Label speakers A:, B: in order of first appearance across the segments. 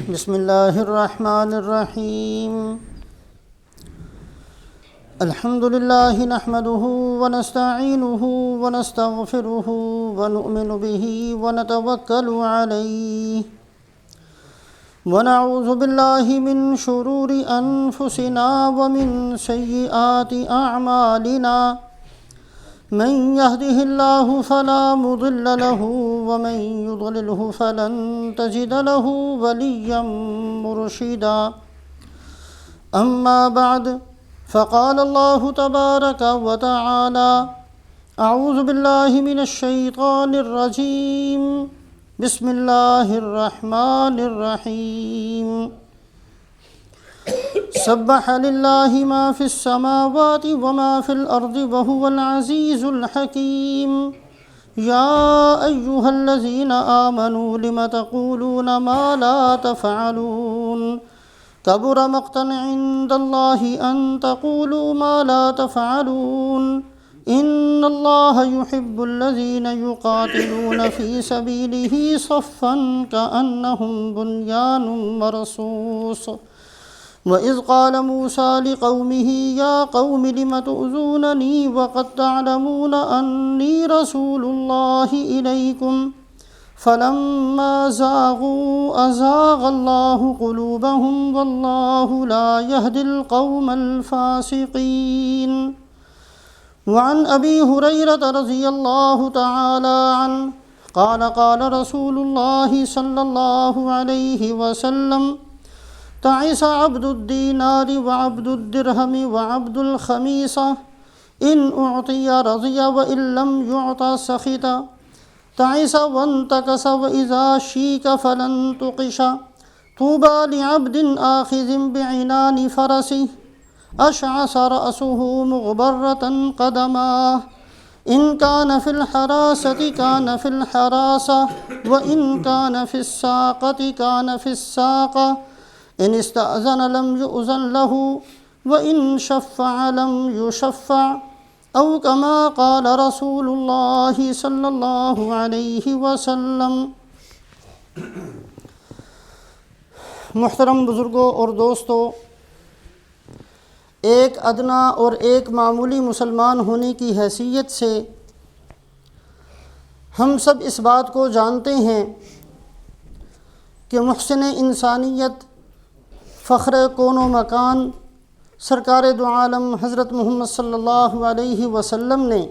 A: بسم اللہ الرحمن الرحیم الحمد للہ نحمده ونستعینه ونستغفره ونؤمن به ونتوکل علیہ ونعوذ باللہ من شرور انفسنا ومن سیئات اعمالنا من يهده الله فلا مضل له ومن يضلله فلن تجد له وليا مرشدا أما بعد فقال الله تبارك وتعالى أعوذ بالله من الشيطان الرجيم بسم الله الرحمن الرحيم سبح لله ما في السماوات وما في الأرض وهو العزيز الحكيم يا أيها الذين آمنوا لم تقولون ما لا تفعلون كبر مقتا عند الله أن تقولوا ما لا تفعلون إن الله يحب الذين يقاتلون في سبيله صفا كأنهم بنيان مرصوص وَإِذْ قَالَ مُوسَى لِقَوْمِهِ يَا قَوْمِ لِمَ تُؤْذُونَنِي وَقَدْ تَعْلَمُونَ أَنِّي رَسُولُ اللَّهِ إِلَيْكُمْ فَلَمَّا زَاغُوا أَزَاغَ اللَّهُ قُلُوبَهُمْ وَاللَّهُ لَا يَهْدِي الْقَوْمَ الْفَاسِقِينَ وعن أبي هريرة رضي الله تعالى عنه قال قال رسول الله صلى الله عليه وسلم تعس عبد الدينار وعبد الدرهم وعبد الخميصة إن أعطي رضي وإن لم يعط سخط تعس وانتكس وإذا شيك فلن تقش طوبى لعبد آخذ بعنان فرسه أشعث رأسه مغبرة قدماه إن كان في الحراسة كان في الحراسة وإن كان في الساقة كان في الساقة إن استأذن لم يؤذن له وإن شفع لم يشفع أو كما قال رسول الله صلى الله عليه وسلم۔ محترم بزرگوں اور دوستو، ایک ادنا اور ایک معمولی مسلمان ہونے کی حیثیت سے ہم سب اس بات کو جانتے ہیں کہ محسن انسانیت، فخر کون و مکان، سرکار دو عالم حضرت محمد صلی اللہ علیہ وسلم نے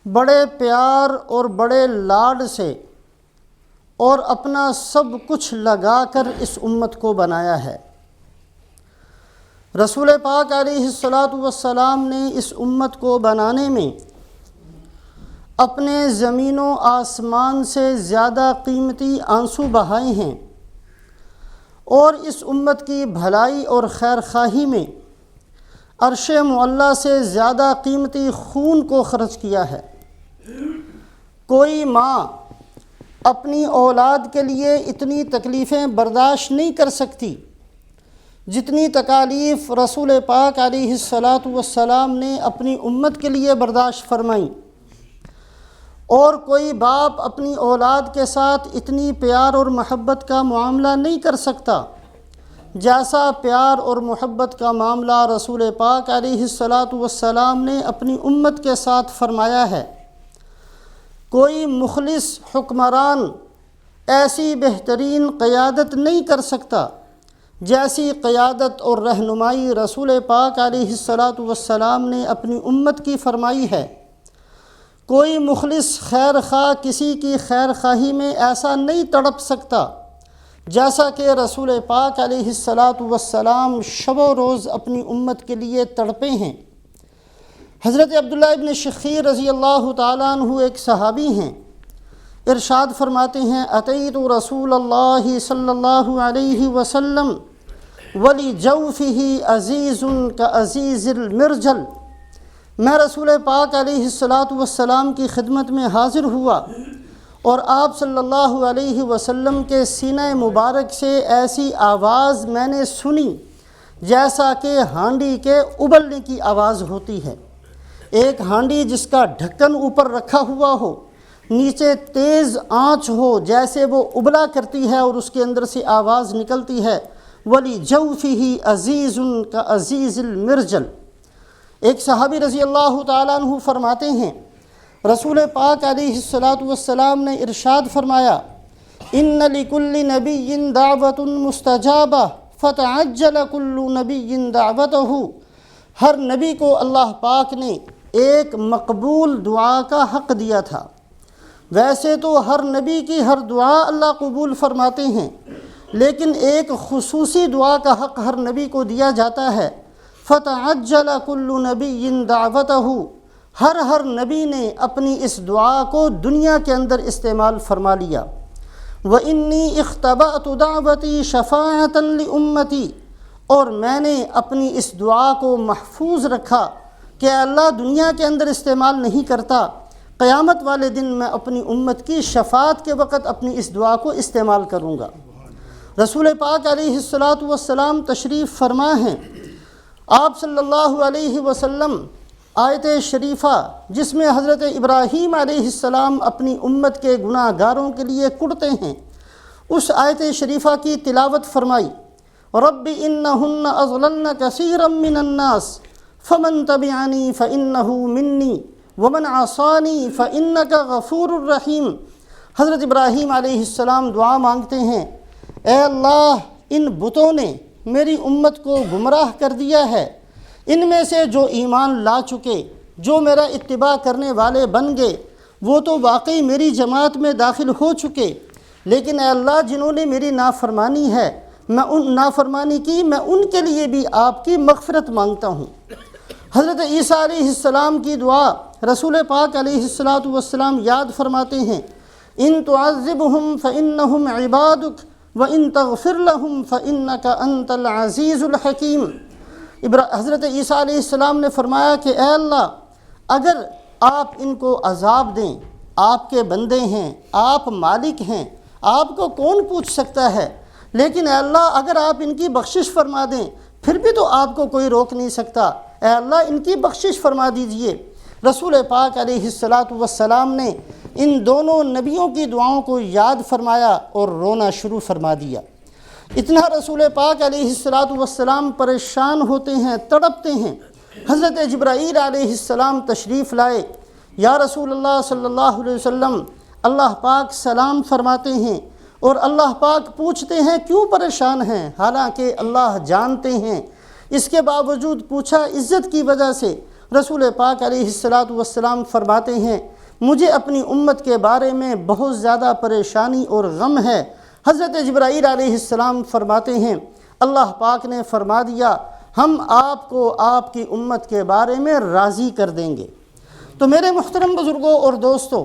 A: بڑے پیار اور بڑے لاڈ سے اور اپنا سب کچھ لگا کر اس امت کو بنایا ہے۔ رسول پاک علیہ الصلاۃ والسلام نے اس امت کو بنانے میں اپنے زمین و آسمان سے زیادہ قیمتی آنسو بہائے ہیں اور اس امت کی بھلائی اور خیر خواہی میں عرش معلیٰ سے زیادہ قیمتی خون کو خرچ کیا ہے۔ کوئی ماں اپنی اولاد کے لیے اتنی تکلیفیں برداشت نہیں کر سکتی جتنی تکالیف رسول پاک علیہ الصلاۃ والسلام نے اپنی امت کے لیے برداشت فرمائیں، اور کوئی باپ اپنی اولاد کے ساتھ اتنی پیار اور محبت کا معاملہ نہیں کر سکتا جیسا پیار اور محبت کا معاملہ رسول پاک علیہ الصلاۃ والسلام نے اپنی امت کے ساتھ فرمایا ہے۔ کوئی مخلص حکمران ایسی بہترین قیادت نہیں کر سکتا جیسی قیادت اور رہنمائی رسول پاک علیہ الصلاۃ والسلام نے اپنی امت کی فرمائی ہے۔ کوئی مخلص خیر خواہ کسی کی خیر خواہی میں ایسا نہیں تڑپ سکتا جیسا کہ رسول پاک علیہ الصلاۃ والسلام شب و روز اپنی امت کے لیے تڑپے ہیں۔ حضرت عبداللہ ابن شخیر رضی اللہ تعالیٰ عنہ ایک صحابی ہیں، ارشاد فرماتے ہیں اتیت رسول اللہ صلی اللہ علیہ وسلم وَلِجَوْفِهِ عَزِيزٌ كَعَزِيزِ الْمِرْجَلِ، میں رسول پاک علیہ الصلاۃ والسلام کی خدمت میں حاضر ہوا اور آپ صلی اللہ علیہ وسلم کے سینہ مبارک سے ایسی آواز میں نے سنی جیسا کہ ہانڈی کے ابلنے کی آواز ہوتی ہے۔ ایک ہانڈی جس کا ڈھکن اوپر رکھا ہوا ہو نیچے تیز آنچ ہو جیسے وہ ابلا کرتی ہے اور اس کے اندر سے آواز نکلتی ہے، وَلِجَوْفِهِ عَزِيزٌ كَعَزِيزِ الْمِرْجَلِ۔ ایک صحابی رضی اللہ تعالیٰ عنہ فرماتے ہیں رسول پاک علیہ السلام نے ارشاد فرمایا، إِنَّ لِكُلِّ نَبِيٍّ دَعْوَةٌ مُسْتَجَابَةٌ فَتَعَجَّلَ كُلُّ نَبِيٍّ دَعْوَتَهُ۔ ہر نبی کو اللہ پاک نے ایک مقبول دعا کا حق دیا تھا۔ ویسے تو ہر نبی کی ہر دعا اللہ قبول فرماتے ہیں، لیکن ایک خصوصی دعا کا حق ہر نبی کو دیا جاتا ہے۔ فَتَعَجَّلَ كُلُّ نَبِيٍّ دَعْوَتَهُ، ہر نبی نے اپنی اس دعا کو دنیا کے اندر استعمال فرما لیا۔ وَإِنِّي اخْتَبَأْتُ دَعْوَتِي شَفَاعَةً لِأُمَّتِي، اور میں نے اپنی اس دعا کو محفوظ رکھا کہ اللہ دنیا کے اندر استعمال نہیں کرتا، قیامت والے دن میں اپنی امت کی شفاعت کے وقت اپنی اس دعا کو استعمال کروں گا۔ رسول پاک علیہ السلام تشریف فرما ہیں۔ آپ صلی اللہ علیہ وسلم آیت شریفہ جس میں حضرت ابراہیم علیہ السلام اپنی امت کے گناہ گاروں کے لیے کڑتے ہیں، اس آیت شریفہ کی تلاوت فرمائی، رب انہن اضللن کثیرا من الناس فمن تبعنی فانہ منی ومن عصانی فانک غفور الرحیم۔ حضرت ابراہیم علیہ السلام دعا مانگتے ہیں، اے اللہ ان بتوں نے میری امت کو گمراہ کر دیا ہے، ان میں سے جو ایمان لا چکے، جو میرا اتباع کرنے والے بن گئے، وہ تو واقعی میری جماعت میں داخل ہو چکے، لیکن اے اللہ جنہوں نے میری نافرمانی ہے، میں ان نافرمانی کی، میں ان کے لیے بھی آپ کی مغفرت مانگتا ہوں۔ حضرت عیسیٰ علیہ السلام کی دعا رسول پاک علیہ السلام یاد فرماتے ہیں، ان تعذبہم فانہم عبادک وان تغفر لہم فانک انت العزیز الحکیم۔ حضرت عیسیٰ علیہ السلام نے فرمایا کہ اے اللہ اگر آپ ان کو عذاب دیں، آپ کے بندے ہیں، آپ مالک ہیں، آپ کو کون پوچھ سکتا ہے، لیکن اے اللہ اگر آپ ان کی بخشش فرما دیں پھر بھی تو آپ کو کوئی روک نہیں سکتا، اے اللہ ان کی بخشش فرما دیجئے۔ رسول پاک علیہ السلام نے ان دونوں نبیوں کی دعاؤں کو یاد فرمایا اور رونا شروع فرما دیا۔ اتنا رسول پاک علیہ السلام پریشان ہوتے ہیں، تڑپتے ہیں۔ حضرت جبرائیل علیہ السلام تشریف لائے، یا رسول اللہ صلی اللہ علیہ وسلم، اللہ پاک سلام فرماتے ہیں اور اللہ پاک پوچھتے ہیں کیوں پریشان ہیں، حالانکہ اللہ جانتے ہیں۔ اس کے باوجود پوچھا عزت کی وجہ سے۔ رسول پاک علیہ السلام فرماتے ہیں مجھے اپنی امت کے بارے میں بہت زیادہ پریشانی اور غم ہے۔ حضرت جبرائیل علیہ السلام فرماتے ہیں اللہ پاک نے فرما دیا ہم آپ کو آپ کی امت کے بارے میں راضی کر دیں گے۔ تو میرے محترم بزرگوں اور دوستو،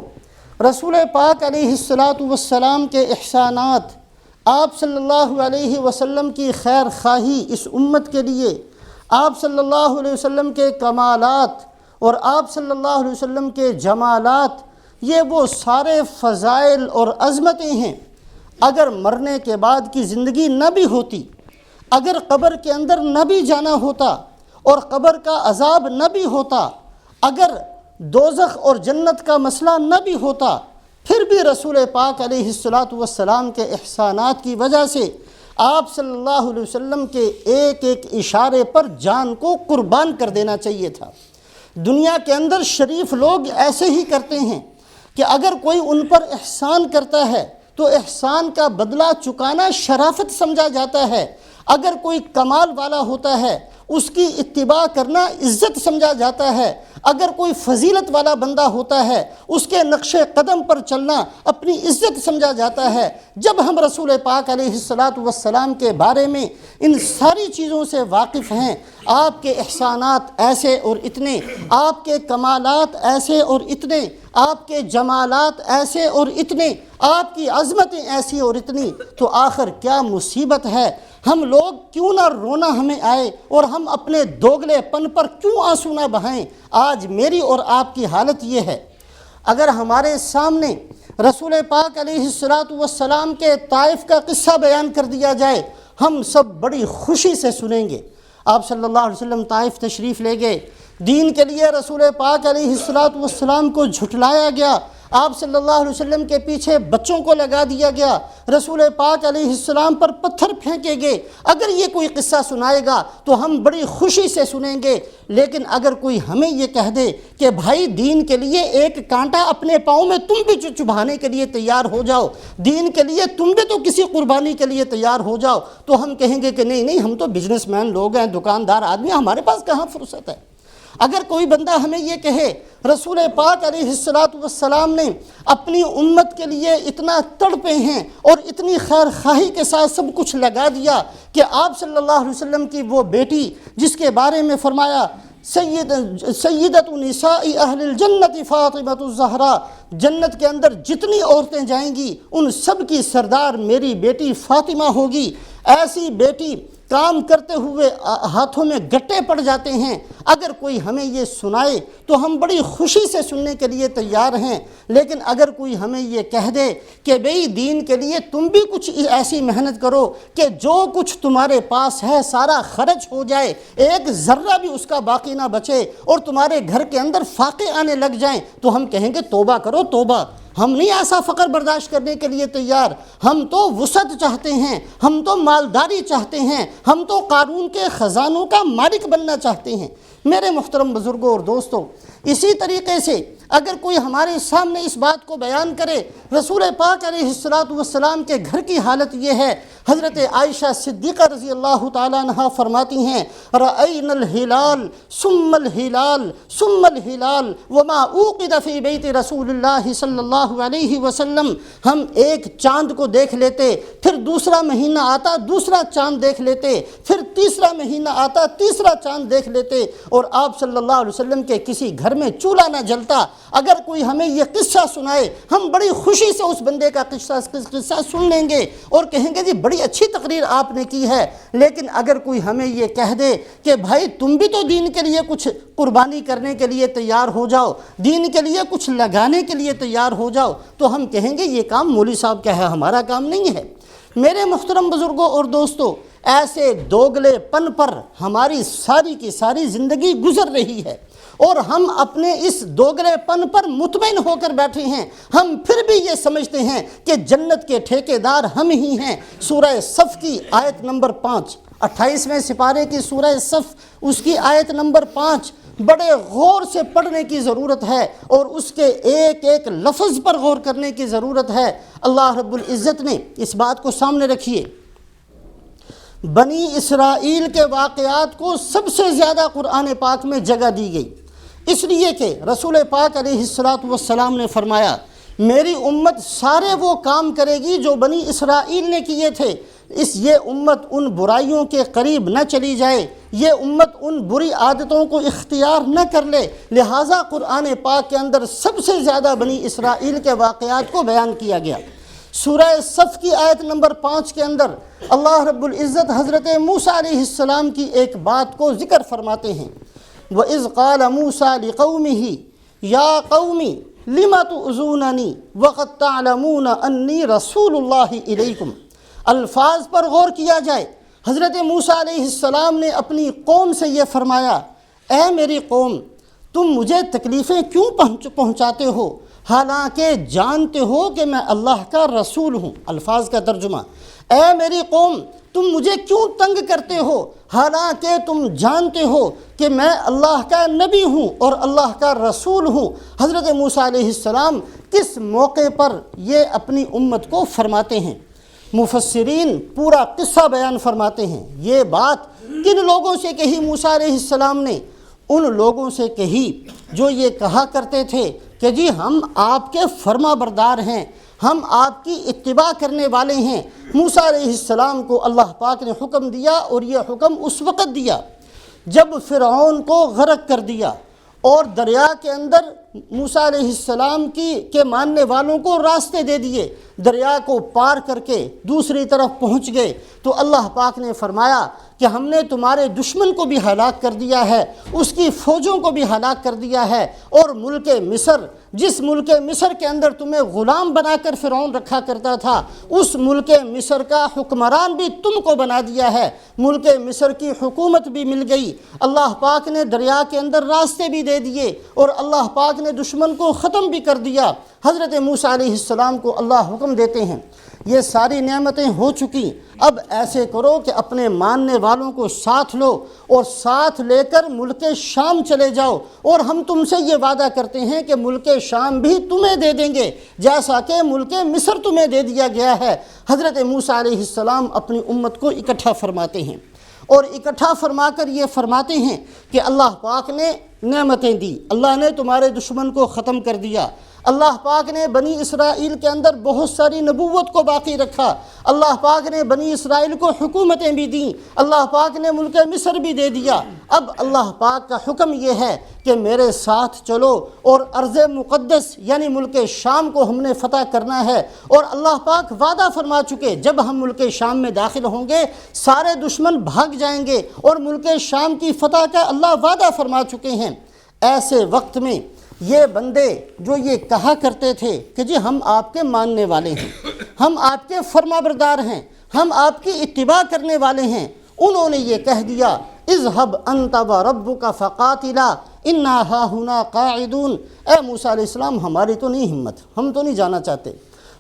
A: رسول پاک علیہ السلام کے احسانات، آپ صلی اللہ علیہ وسلم کی خیر خواہی اس امت کے لیے، آپ صلی اللہ علیہ وسلم کے کمالات اور آپ صلی اللہ علیہ وسلم کے جمالات، یہ وہ سارے فضائل اور عظمتیں ہیں۔ اگر مرنے کے بعد کی زندگی نہ بھی ہوتی، اگر قبر کے اندر نہ بھی جانا ہوتا اور قبر کا عذاب نہ بھی ہوتا، اگر دوزخ اور جنت کا مسئلہ نہ بھی ہوتا، پھر بھی رسول پاک علیہ السلام کے احسانات کی وجہ سے آپ صلی اللہ علیہ وسلم کے ایک ایک اشارے پر جان کو قربان کر دینا چاہیے تھا۔ دنیا کے اندر شریف لوگ ایسے ہی کرتے ہیں کہ اگر کوئی ان پر احسان کرتا ہے تو احسان کا بدلہ چکانا شرافت سمجھا جاتا ہے، اگر کوئی کمال والا ہوتا ہے اس کی اتباع کرنا عزت سمجھا جاتا ہے، اگر کوئی فضیلت والا بندہ ہوتا ہے اس کے نقش قدم پر چلنا اپنی عزت سمجھا جاتا ہے۔ جب ہم رسول پاک علیہ السلام کے بارے میں ان ساری چیزوں سے واقف ہیں، آپ کے احسانات ایسے اور اتنے، آپ کے کمالات ایسے اور اتنے، آپ کے جمالات ایسے اور اتنے، آپ کی عظمتیں ایسی اور اتنی، تو آخر کیا مصیبت ہے؟ ہم لوگ کیوں نہ رونا ہمیں آئے اور ہم اپنے دوگلے پن پر کیوں آنسو نہ بہائیں؟ آج میری اور آپ کی حالت یہ ہے۔ اگر ہمارے سامنے رسول پاک علیہ السلام کے طائف کا قصہ بیان کر دیا جائے، ہم سب بڑی خوشی سے سنیں گے۔ آپ صلی اللہ علیہ وسلم طائف تشریف لے گئے، دین کے لیے رسول پاک علیہ السلام کو جھٹلایا گیا، آپ صلی اللہ علیہ وسلم کے پیچھے بچوں کو لگا دیا گیا، رسول پاک علیہ السلام پر پتھر پھینکے گئے۔ اگر یہ کوئی قصہ سنائے گا تو ہم بڑی خوشی سے سنیں گے، لیکن اگر کوئی ہمیں یہ کہہ دے کہ بھائی دین کے لیے ایک کانٹا اپنے پاؤں میں تم بھی چبھانے کے لیے تیار ہو جاؤ، دین کے لیے تم بھی تو کسی قربانی کے لیے تیار ہو جاؤ، تو ہم کہیں گے کہ نہیں ہم تو بزنس مین لوگ ہیں، دکاندار آدمی، ہمارے پاس کہاں فرصت ہے۔ اگر کوئی بندہ ہمیں یہ کہے رسول پاک علیہ السلام نے اپنی امت کے لیے اتنا تڑپے ہیں اور اتنی خیر خواہی کے ساتھ سب کچھ لگا دیا کہ آپ صلی اللہ علیہ وسلم کی وہ بیٹی جس کے بارے میں فرمایا سیدۃ نساء اہل الجنت فاطمۃ الزہرا، جنت کے اندر جتنی عورتیں جائیں گی ان سب کی سردار میری بیٹی فاطمہ ہوگی، ایسی بیٹی کام کرتے ہوئے ہاتھوں میں گٹے پڑ جاتے ہیں۔ اگر کوئی ہمیں یہ سنائے تو ہم بڑی خوشی سے سننے کے لیے تیار ہیں، لیکن اگر کوئی ہمیں یہ کہہ دے کہ بھئی دین کے لیے تم بھی کچھ ایسی محنت کرو کہ جو کچھ تمہارے پاس ہے سارا خرچ ہو جائے، ایک ذرہ بھی اس کا باقی نہ بچے اور تمہارے گھر کے اندر فاقے آنے لگ جائیں، تو ہم کہیں گے توبہ کرو توبہ، ہم نہیں ایسا فقر برداشت کرنے کے لیے تیار، ہم تو وسعت چاہتے ہیں، ہم تو مالداری چاہتے ہیں، ہم تو قارون کے خزانوں کا مالک بننا چاہتے ہیں۔ میرے محترم بزرگوں اور دوستوں، اسی طریقے سے اگر کوئی ہمارے سامنے اس بات کو بیان کرے، رسول پاک علیہ السلام کے گھر کی حالت یہ ہے، حضرت عائشہ صدیقہ رضی اللہ تعالیٰ عنہا فرماتی ہیں رأینا الہلال ثم الہلال ثم الہلال وما اوقد فی بیت رسول اللہ صلی اللہ علیہ وسلم، ہم ایک چاند کو دیکھ لیتے، پھر دوسرا مہینہ آتا دوسرا چاند دیکھ لیتے، پھر تیسرا مہینہ آتا تیسرا چاند دیکھ لیتے، اور آپ صلی اللہ علیہ وسلم کے کسی گھر میں چولہا نہ جلتا۔ اگر کوئی ہمیں یہ قصہ سنائے ہم بڑی خوشی سے اس بندے کا قصہ سن لیں گے اور کہیں گے جی بڑی اچھی تقریر آپ نے کی ہے، لیکن اگر کوئی ہمیں یہ کہہ دے کہ بھائی تم بھی تو دین کے لیے کچھ قربانی کرنے کے لیے تیار ہو جاؤ، دین کے لیے کچھ لگانے کے لیے تیار ہو جاؤ، تو ہم کہیں گے یہ کام مولوی صاحب کا ہے، ہمارا کام نہیں ہے۔ میرے محترم بزرگوں اور دوستوں، ایسے دوگلے پن پر ہماری ساری کی ساری زندگی گزر رہی ہے اور ہم اپنے اس دوگلے پن پر مطمئن ہو کر بیٹھے ہیں، ہم پھر بھی یہ سمجھتے ہیں کہ جنت کے ٹھیکیدار ہم ہی ہیں۔ سورہ صف کی آیت نمبر 5، 28ویں سپارے کی سورہ صف، اس کی آیت نمبر 5 بڑے غور سے پڑھنے کی ضرورت ہے اور اس کے ایک ایک لفظ پر غور کرنے کی ضرورت ہے۔ اللہ رب العزت نے اس بات کو سامنے رکھیے، بنی اسرائیل کے واقعات کو سب سے زیادہ قرآن پاک میں جگہ دی گئی، اس لیے کہ رسول پاک علیہ السلام نے فرمایا میری امت سارے وہ کام کرے گی جو بنی اسرائیل نے کیے تھے، یہ امت ان برائیوں کے قریب نہ چلی جائے، یہ امت ان بری عادتوں کو اختیار نہ کر لے، لہٰذا قرآن پاک کے اندر سب سے زیادہ بنی اسرائیل کے واقعات کو بیان کیا گیا۔ سورہ صف کی آیت نمبر 5 کے اندر اللہ رب العزت حضرت موسیٰ علیہ السلام کی ایک بات کو ذکر فرماتے ہیں، وَإِذْ قَالَ مُوسَىٰ لِقَوْمِهِ يَا قَوْمِ لِمَ تُؤْذُونَنِي وَقَدْ تَعْلَمُونَ أَنِّي رَسُولُ اللَّهِ إِلَيْكُمْ۔ الفاظ پر غور کیا جائے، حضرت موسیٰ علیہ السلام نے اپنی قوم سے یہ فرمایا، اے میری قوم تم مجھے تکلیفیں کیوں پہنچاتے ہو حالانکہ جانتے ہو کہ میں اللہ کا رسول ہوں۔ الفاظ کا ترجمہ، اے میری قوم تم مجھے کیوں تنگ کرتے ہو حالانکہ تم جانتے ہو کہ میں اللہ کا نبی ہوں اور اللہ کا رسول ہوں۔ حضرت موسیٰ علیہ السلام کس موقع پر یہ اپنی امت کو فرماتے ہیں؟ مفسرین پورا قصہ بیان فرماتے ہیں۔ یہ بات کن لوگوں سے کہی موسیٰ علیہ السلام نے؟ ان لوگوں سے کہی جو یہ کہا کرتے تھے کہ جی ہم آپ کے فرما بردار ہیں، ہم آپ کی اتباع کرنے والے ہیں۔ موسیٰ علیہ السلام کو اللہ پاک نے حکم دیا اور یہ حکم اس وقت دیا جب فرعون کو غرق کر دیا اور دریا کے اندر موسیٰ علیہ السلام کے ماننے والوں کو راستے دے دیے، دریا کو پار کر کے دوسری طرف پہنچ گئے، تو اللہ پاک نے فرمایا کہ ہم نے تمہارے دشمن کو بھی ہلاک کر دیا ہے، اس کی فوجوں کو بھی ہلاک کر دیا ہے، اور ملک مصر، جس ملک مصر کے اندر تمہیں غلام بنا کر فرعون رکھا کرتا تھا، اس ملک مصر کا حکمران بھی تم کو بنا دیا ہے، ملک مصر کی حکومت بھی مل گئی۔ اللہ پاک نے دریا کے اندر راستے بھی دے دیے اور اللہ پاک نے نے دشمن کو ختم بھی کر دیا۔ حضرت موسیٰ علیہ السلام کو اللہ حکم دیتے ہیں یہ ساری نعمتیں ہو چکی، اب ایسے کرو کہ اپنے ماننے والوں کو ساتھ لو اور ساتھ لے کر ملک شام چلے جاؤ، اور ہم تم سے یہ وعدہ کرتے ہیں کہ ملک شام بھی تمہیں دے دیں گے جیسا کہ ملک مصر تمہیں دے دیا گیا ہے۔ حضرت موسیٰ علیہ السلام اپنی امت کو اکٹھا فرماتے ہیں اور اکٹھا فرما کر یہ فرماتے ہیں کہ اللہ پاک نے نعمتیں دی، اللہ نے تمہارے دشمن کو ختم کر دیا، اللہ پاک نے بنی اسرائیل کے اندر بہت ساری نبوت کو باقی رکھا، اللہ پاک نے بنی اسرائیل کو حکومتیں بھی دیں، اللہ پاک نے ملک مصر بھی دے دیا۔ اب اللہ پاک کا حکم یہ ہے کہ میرے ساتھ چلو اور ارض مقدس یعنی ملک شام کو ہم نے فتح کرنا ہے، اور اللہ پاک وعدہ فرما چکے جب ہم ملک شام میں داخل ہوں گے سارے دشمن بھاگ جائیں گے، اور ملک شام کی فتح کا اللہ وعدہ فرما چکے ہیں۔ ایسے وقت میں یہ بندے جو یہ کہا کرتے تھے کہ جی ہم آپ کے ماننے والے ہیں، ہم آپ کے فرما بردار ہیں، ہم آپ کی اتباع کرنے والے ہیں، انہوں نے یہ کہہ دیا اذهب انت وربك فقاتلا انا هاهنا قاعدون۔ اے موسیٰ علیہ السلام ہماری تو نہیں ہمت، ہم تو نہیں جانا چاہتے،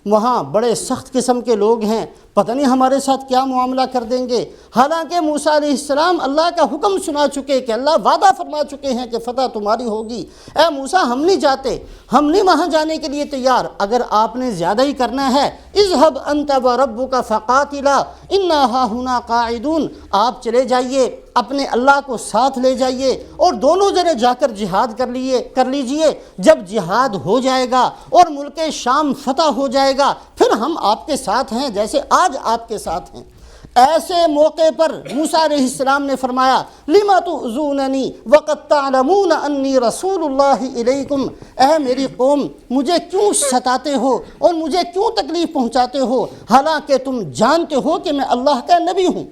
A: وہاں بڑے سخت قسم کے لوگ ہیں، پتہ نہیں ہمارے ساتھ کیا معاملہ کر دیں گے۔ حالانکہ موسیٰ علیہ السلام اللہ کا حکم سنا چکے کہ اللہ وعدہ فرما چکے ہیں کہ فتح تمہاری ہوگی۔ اے موسیٰ ہم نہیں جاتے، ہم نہیں وہاں جانے کے لیے تیار، اگر آپ نے زیادہ ہی کرنا ہے اذهب انت وربك فقاتلا انا هاهنا قاعدون، آپ چلے جائیے اپنے اللہ کو ساتھ لے جائیے اور دونوں جنے جا کر جہاد کر لیجئے، جب جہاد ہو جائے گا اور ملک شام فتح ہو جائے گا پھر ہم آپ کے ساتھ ہیں جیسے آج آپ کے ساتھ ہیں۔ ایسے موقع پر موسیٰ علیہ السلام نے فرمایا لِمَ تُؤْذُونَنِي وَقَدْ تَعْلَمُونَ أَنِّي رَسُولُ اللَّهِ إِلَيْكُمْ، اے میری قوم مجھے کیوں ستاتے ہو اور مجھے کیوں تکلیف پہنچاتے ہو حالانکہ تم جانتے ہو کہ میں اللہ کا نبی ہوں۔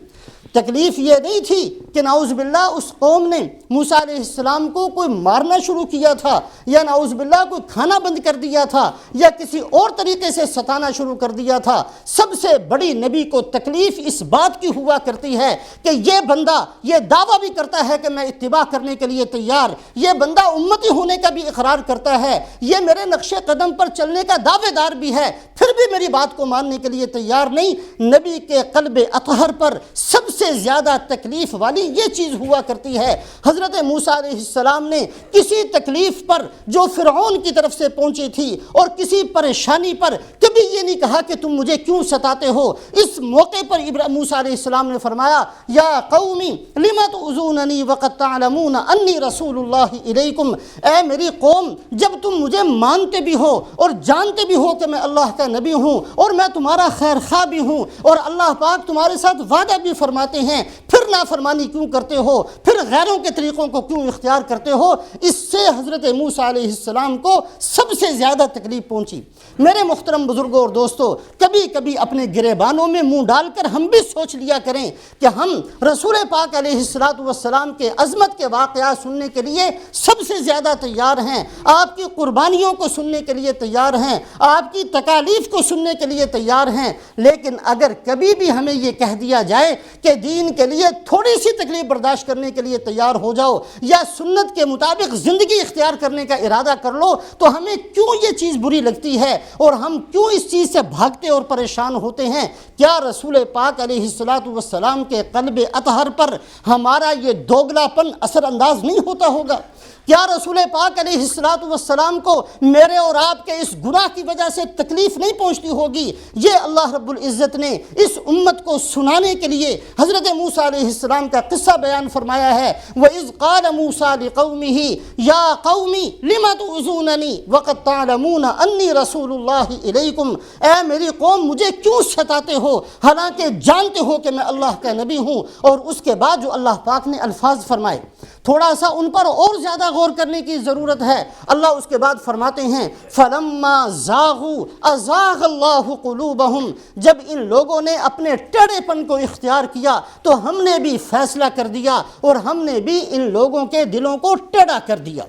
A: تکلیف یہ نہیں تھی کہ نعوذ باللہ اس قوم نے موسیٰ علیہ السلام کو کوئی مارنا شروع کیا تھا، یا نعوذ باللہ کوئی کھانا بند کر دیا تھا، یا کسی اور طریقے سے ستانا شروع کر دیا تھا۔ سب سے بڑی نبی کو تکلیف اس بات کی ہوا کرتی ہے کہ یہ بندہ یہ دعویٰ بھی کرتا ہے کہ میں اتباع کرنے کے لیے تیار، یہ بندہ امتی ہونے کا بھی اقرار کرتا ہے، یہ میرے نقش قدم پر چلنے کا دعوے دار بھی ہے، پھر بھی میری بات کو ماننے کے لیے تیار نہیں۔ نبی کے قلب اطہر پر سب سے زیادہ تکلیف والی یہ چیز ہوا کرتی ہے۔ حضرت موسیٰ علیہ السلام نے کسی تکلیف پر جو فرعون کی طرف سے پہنچی تھی اور کسی پریشانی پر کبھی یہ نہیں کہا کہ تم مجھے کیوں ستاتے ہو۔ اس موقع پر موسیٰ علیہ السلام نے فرمایا یا قومی لم تؤذوننی وقد تعلمون انی رسول اللہ الیکم، اے میری قوم جب تم مجھے مانتے بھی ہو اور جانتے بھی ہو کہ میں اللہ کا نبی ہوں اور میں تمہارا خیر خواہ بھی ہوں اور اللہ پاک تمہارے ساتھ وعدہ بھی فرماتے ہیں، پھر نافرمانی کیوں کرتے ہو، پھر غیروں کے طریقوں کو کیوں اختیار کرتے ہو؟ اس سے حضرت موسیٰ علیہ السلام کو سب سے زیادہ تکلیف پہنچی۔ میرے محترم بزرگوں اور دوستو، کبھی کبھی اپنے گریبانوں میں منہ ڈال کر ہم بھی سوچ لیا کریں کہ ہم رسول پاک علیہ السلام کے عظمت کے واقعات سننے کے لیے سب سے زیادہ تیار ہیں، آپ کی قربانیوں کو سننے کے لیے تیار ہیں، آپ کی تکالیف کو سننے کے لیے تیار ہیں، لیکن اگر کبھی بھی ہمیں یہ کہہ دیا جائے کہ دین کے لیے تھوڑی سی تکلیف برداشت کرنے کے لیے تیار ہو جاؤ یا سنت کے مطابق زندگی اختیار کرنے کا ارادہ کر لو، تو ہمیں کیوں یہ چیز بری لگتی ہے اور ہم کیوں اس چیز سے بھاگتے اور پریشان ہوتے ہیں؟ کیا رسول پاک علیہ السلام کے قلب اطہر پر ہمارا یہ دوگلا پن اثر انداز نہیں ہوتا ہوگا؟ کیا رسول پاک علیہ السلام کو میرے اور آپ کے اس گناہ کی وجہ سے تکلیف نہیں پہنچتی ہوگی؟ یہ اللہ رب العزت نے اس امت کو سنانے کے لیے حضرت موسیٰ علیہ السلام کا قصہ بیان فرمایا ہے۔ وَإِذْ قَالَ مُوسَىٰ لِقَوْمِهِ يَا قَوْمِ لِمَ تُؤْذُونَنِي وَقَدْ تَعْلَمُونَ أَنِّي رَسُولُ اللَّهِ إِلَيْكُمْ، اے میری قوم مجھے کیوں ستاتے ہو حالانکہ جانتے ہو کہ میں اللہ کا نبی ہوں؟ اور اس کے بعد جو اللہ پاک نے الفاظ فرمائے تھوڑا سا ان پر اور زیادہ غور کرنے کی ضرورت ہے۔ اللہ اس کے بعد فرماتے ہیں فَلَمَّا زَاغُوا أَزَاغَ اللَّهُ قُلُوبَهُمْ، جب ان لوگوں نے اپنے ٹیڑھے پن کو اختیار کیا تو ہم نے بھی فیصلہ کر دیا اور ہم نے بھی ان لوگوں کے دلوں کو ٹیڑھا کر دیا۔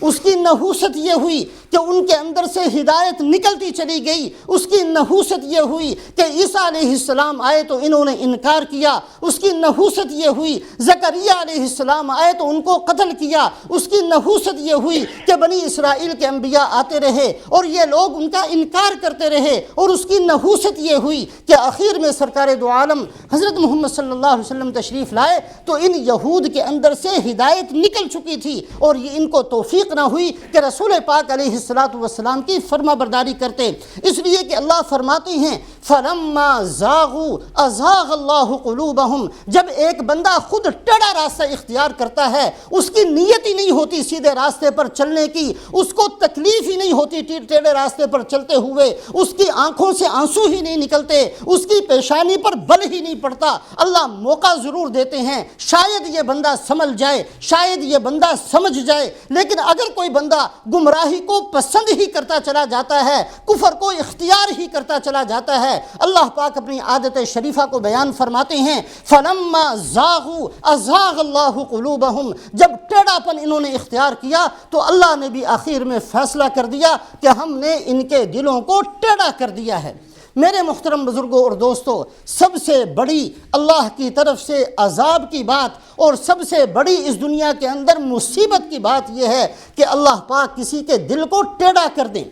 A: اس کی نحوست یہ ہوئی کہ ان کے اندر سے ہدایت نکلتی چلی گئی، اس کی نحوست یہ ہوئی کہ عیسیٰ علیہ السلام آئے تو انہوں نے انکار کیا، اس کی نحوست یہ ہوئی زکریا علیہ السلام آئے تو ان کو قتل کیا، اس کی نحوست یہ ہوئی کہ بنی اسرائیل کے انبیاء آتے رہے اور یہ لوگ ان کا انکار کرتے رہے، اور اس کی نحوست یہ ہوئی کہ آخر میں سرکار دو عالم حضرت محمد صلی اللہ علیہ وسلم تشریف لائے تو ان یہود کے اندر سے ہدایت نکل چکی تھی اور یہ ان کو توفیق نہ ہوئی کہ رسول پاک علیہ السلام کی فرما برداری کرتے، اس لیے کہ اللہ فرماتے ہیں فَلَمَّا زَاغُوا أَزَاغَ اللَّهُ قُلُوبَهُمْ، جب ایک بندہ خود ٹیڑھا راستہ اختیار کرتا ہے، اس کی نیت ہی نہیں ہوتی سیدھے راستے پر چلنے کی، اس کو تکلیف ہی نہیں ہوتی ٹیڑھے راستے پر چلتے ہوئے، اس کی آنکھوں سے آنسو ہی نہیں نکلتے، اس کی پیشانی پر بل ہی نہیں پڑتا، اللہ موقع ضرور دیتے ہیں شاید یہ بندہ سمجھ جائے، شاید یہ بندہ سمجھ جائے، لیکن اگر کوئی بندہ گمراہی کو پسند ہی کرتا چلا جاتا ہے، کفر کو اختیار ہی کرتا چلا جاتا ہے، اللہ پاک اپنی عادت شریفہ کو بیان فرماتے ہیں فَلَمَّا زَاغُوا أَزَاغَ اللَّهُ قُلُوبَهُمْ، جب ٹیڑھا پن انہوں نے اختیار کیا تو اللہ نے بھی آخر میں فیصلہ کر دیا کہ ہم نے ان کے دلوں کو ٹیڑھا کر دیا ہے۔ میرے محترم بزرگوں اور دوستو، سب سے بڑی اللہ کی طرف سے عذاب کی بات اور سب سے بڑی اس دنیا کے اندر مصیبت کی بات یہ ہے کہ اللہ پاک کسی کے دل کو ٹیڑھا کر دیں،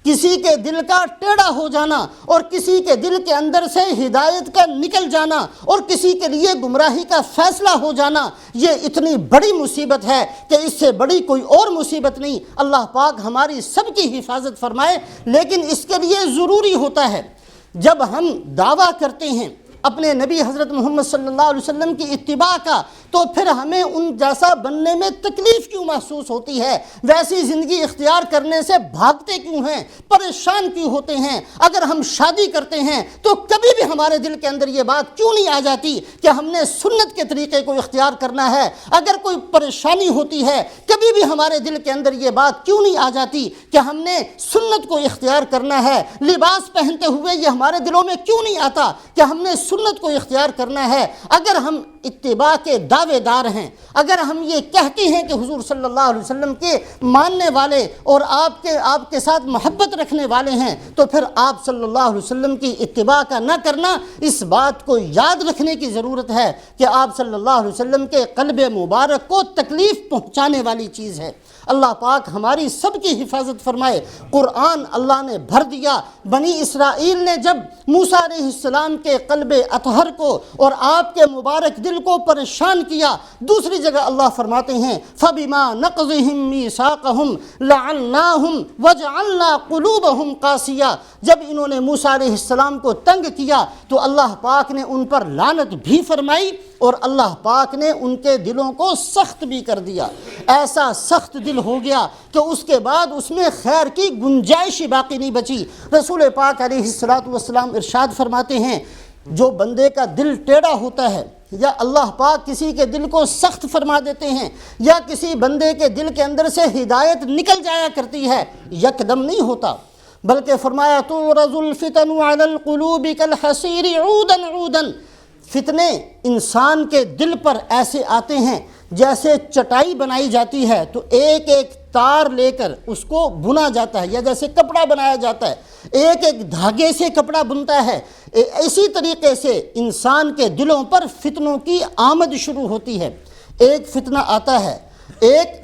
A: کسی کے دل کا ٹیڑھا ہو جانا اور کسی کے دل کے اندر سے ہدایت کا نکل جانا اور کسی کے لیے گمراہی کا فیصلہ ہو جانا، یہ اتنی بڑی مصیبت ہے کہ اس سے بڑی کوئی اور مصیبت نہیں۔ اللہ پاک ہماری سب کی حفاظت فرمائے، لیکن اس کے لیے ضروری ہوتا ہے جب ہم دعویٰ کرتے ہیں اپنے نبی حضرت محمد صلی اللہ علیہ وسلم کی اتباع کا، تو پھر ہمیں ان جیسا بننے میں تکلیف کیوں محسوس ہوتی ہے؟ ویسی زندگی اختیار کرنے سے بھاگتے کیوں ہیں؟ پریشان کیوں ہوتے ہیں؟ اگر ہم شادی کرتے ہیں تو کبھی بھی ہمارے دل کے اندر یہ بات کیوں نہیں آ جاتی کہ ہم نے سنت کے طریقے کو اختیار کرنا ہے؟ اگر کوئی پریشانی ہوتی ہے کبھی بھی ہمارے دل کے اندر یہ بات کیوں نہیں آ جاتی کہ ہم نے سنت کو اختیار کرنا ہے؟ لباس پہنتے ہوئے یہ ہمارے دلوں میں کیوں نہیں آتا کہ ہم نے سنت کو اختیار کرنا ہے؟ اگر ہم اتباع کے دعوے دار ہیں، اگر ہم یہ کہتے ہیں کہ حضور صلی اللہ علیہ وسلم کے ماننے والے اور آپ کے ساتھ محبت رکھنے والے ہیں، تو پھر آپ صلی اللہ علیہ وسلم کی اتباع کا نہ کرنا اس بات کو یاد رکھنے کی ضرورت ہے کہ آپ صلی اللہ علیہ وسلم کے قلب مبارک کو تکلیف پہنچانے والی چیز ہے۔ اللہ پاک ہماری سب کی حفاظت فرمائے۔ قرآن اللہ نے بھر دیا، بنی اسرائیل نے جب موسیٰ علیہ السلام کے قلب اطہر کو اور آپ کے مبارک دل کو پریشان کیا، دوسری جگہ اللہ فرماتے ہیں فَبِمَا نَقْضِهِمْ مِيثَاقَهُمْ لَعَنَّاهُمْ وَجَعَلْنَا قُلُوبَهُمْ قَاسِيَةً، جب انہوں نے موسیٰ علیہ السلام کو تنگ کیا تو اللہ پاک نے ان پر لعنت بھی فرمائی اور اللہ پاک نے ان کے دلوں کو سخت بھی کر دیا، ایسا سخت دل ہو گیا کہ اس کے بعد اس میں خیر کی گنجائش ہی باقی نہیں بچی۔ رسول پاک علیہ السلام ارشاد فرماتے ہیں جو بندے کا دل ٹیڑھا ہوتا ہے یا اللہ پاک کسی کے دل کو سخت فرما دیتے ہیں یا کسی بندے کے دل کے اندر سے ہدایت نکل جایا کرتی ہے، یکدم نہیں ہوتا، بلکہ فرمایا تُعْرَضُ الْفِتَنُ عَلَى الْقُلُوبِ كَالْحَصِيرِ عُودًا عُودًا، فتنے انسان کے دل پر ایسے آتے ہیں جیسے چٹائی بنائی جاتی ہے تو ایک ایک تار لے کر اس کو بنا جاتا ہے، یا جیسے کپڑا بنایا جاتا ہے ایک ایک دھاگے سے کپڑا بنتا ہے، اسی طریقے سے انسان کے دلوں پر فتنوں کی آمد شروع ہوتی ہے۔ ایک فتنہ آتا ہے، ایک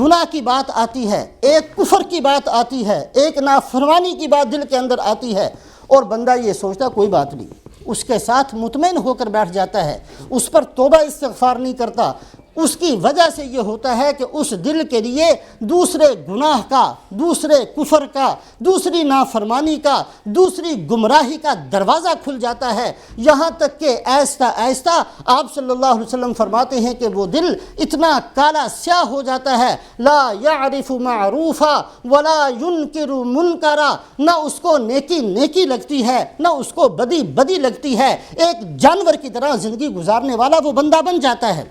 A: گناہ کی بات آتی ہے، ایک کفر کی بات آتی ہے، ایک نافرمانی کی بات دل کے اندر آتی ہے، اور بندہ یہ سوچتا کوئی بات نہیں، اس کے ساتھ مطمئن ہو کر بیٹھ جاتا ہے، اس پر توبہ استغفار نہیں کرتا۔ اس کی وجہ سے یہ ہوتا ہے کہ اس دل کے لیے دوسرے گناہ کا، دوسرے کفر کا، دوسری نافرمانی کا، دوسری گمراہی کا دروازہ کھل جاتا ہے، یہاں تک کہ آہستہ آہستہ آپ صلی اللہ علیہ وسلم فرماتے ہیں کہ وہ دل اتنا کالا سیاہ ہو جاتا ہے، لا یعرف معروفا ولا ینکر منکرا، نہ اس کو نیکی نیکی لگتی ہے نہ اس کو بدی بدی لگتی ہے، ایک جانور کی طرح زندگی گزارنے والا وہ بندہ بن جاتا ہے۔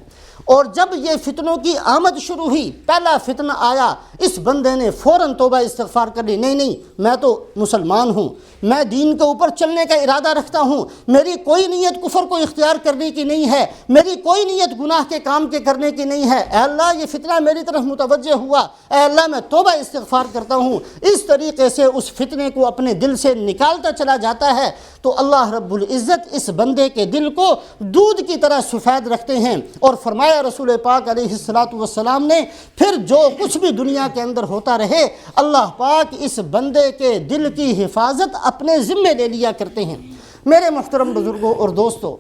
A: اور جب یہ فتنوں کی آمد شروع ہوئی، پہلا فتنہ آیا، اس بندے نے فوراً توبہ استغفار کر لی، نہیں میں تو مسلمان ہوں، میں دین کے اوپر چلنے کا ارادہ رکھتا ہوں، میری کوئی نیت کفر کو اختیار کرنے کی نہیں ہے، میری کوئی نیت گناہ کے کام کے کرنے کی نہیں ہے، اے اللہ یہ فتنہ میری طرف متوجہ ہوا، اے اللہ میں توبہ استغفار کرتا ہوں۔ اس طریقے سے اس فتنے کو اپنے دل سے نکالتا چلا جاتا ہے تو اللہ رب العزت اس بندے کے دل کو دودھ کی طرح سفید رکھتے ہیں، اور فرمایا رسول پاک علیہ السلام نے، پھر جو کچھ بھی دنیا کے اندر ہوتا رہے اللہ پاک اس بندے کے دل کی حفاظت اپنے ذمے لے لیا کرتے ہیں۔ میرے محترم بزرگوں اور دوستو،